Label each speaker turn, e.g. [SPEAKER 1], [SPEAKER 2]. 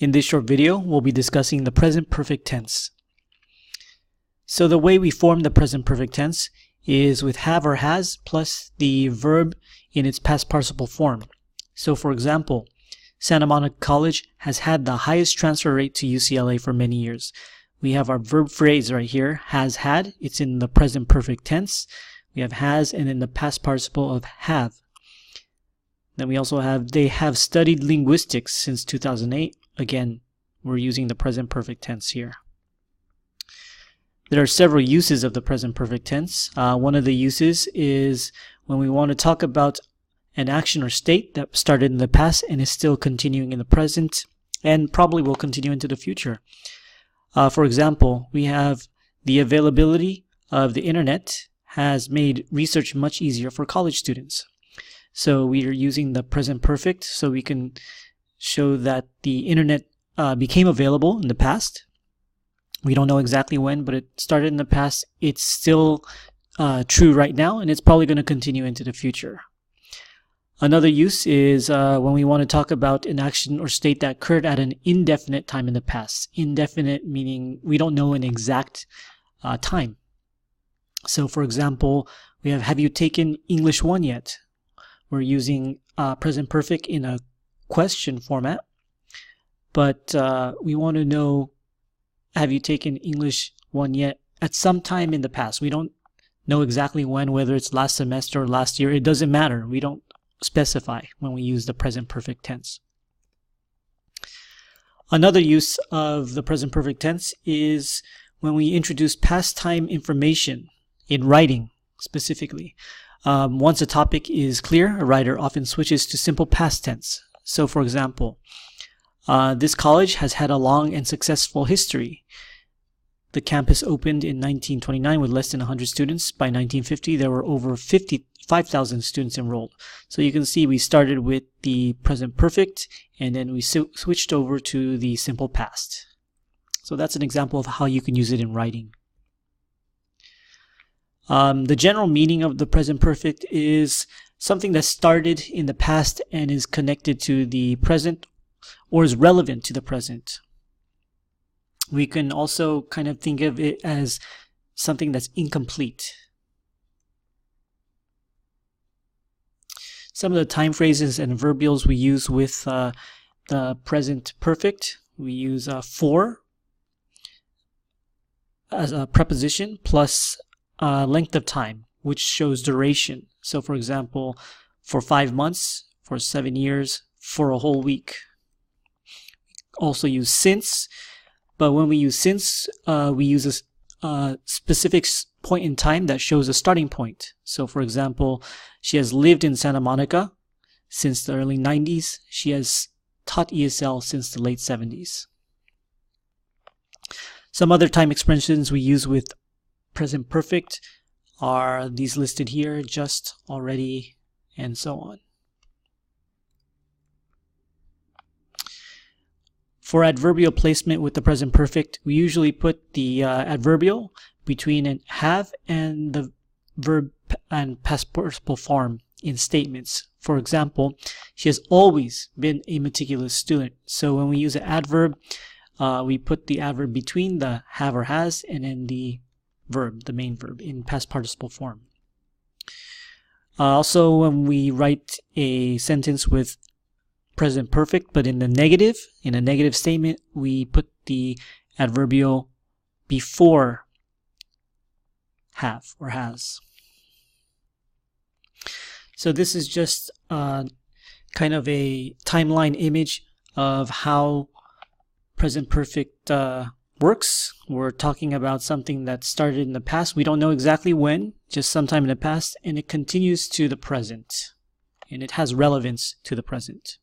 [SPEAKER 1] In this short video, we'll be discussing the present perfect tense. So the way we form the present perfect tense is with have or has plus the verb in its past participle form. So for example, Santa Monica College has had the highest transfer rate to UCLA for many years. We have our verb phrase right here, has had. It's in the present perfect tense. We have has and then the past participle of have. Then we also have they have studied linguistics since 2008. Again, we're using the present perfect tense here. There are several uses of the present perfect tense. One of the uses is when we want to talk about an action or state that started in the past and is still continuing in the present and probably will continue into the future. For example, we have the availability of the internet has made research much easier for college students. So we are using the present perfect so we can show that the internet became available in the past. We don't know exactly when, but it started in the past. It's still true right now, and it's probably going to continue into the future. Another use is when we want to talk about an action or state that occurred at an indefinite time in the past. Indefinite meaning we don't know an exact time. So for example, we have you taken English 1 yet? We're using present perfect in a question format, but we want to know, have you taken English 1 yet at some time in the past? We don't know exactly when, whether it's last semester or last year. It doesn't matter. We don't specify when we use the present perfect tense. Another use of the present perfect tense is when we introduce past time information in writing specifically. Once a topic is clear, a writer often switches to simple past tense. So for example, this college has had a long and successful history. The campus opened in 1929 with less than 100 students. By 1950, there were over 55,000 students enrolled. So you can see we started with the present perfect and then we switched over to the simple past. So that's an example of how you can use it in writing. The general meaning of the present perfect is something that started in the past and is connected to the present or is relevant to the present. We can also kind of think of it as something that's incomplete. Some of the time phrases and adverbials we use with the present perfect, we use for as a preposition plus length of time, which shows duration. So for example, for 5 months, for 7 years, for a whole week. Also use since, but when we use since, we use a specific point in time that shows a starting point. So for example, she has lived in Santa Monica since the early 90s. She has taught ESL since the late 70s. Some other time expressions we use with present perfect are these listed here: just, already, and so on. For adverbial placement with the present perfect, we usually put the adverbial between an have and the verb and past participle form in statements. For example, she has always been a meticulous student. So when we use an adverb, we put the adverb between the have or has and then the verb, the main verb, in past participle form. Also, when we write a sentence with present perfect but in a negative statement, we put the adverbial before have or has. So this is just kind of a timeline image of how present perfect works. We're talking about something that started in the past. We don't know exactly when, just sometime in the past, and it continues to the present, and it has relevance to the present.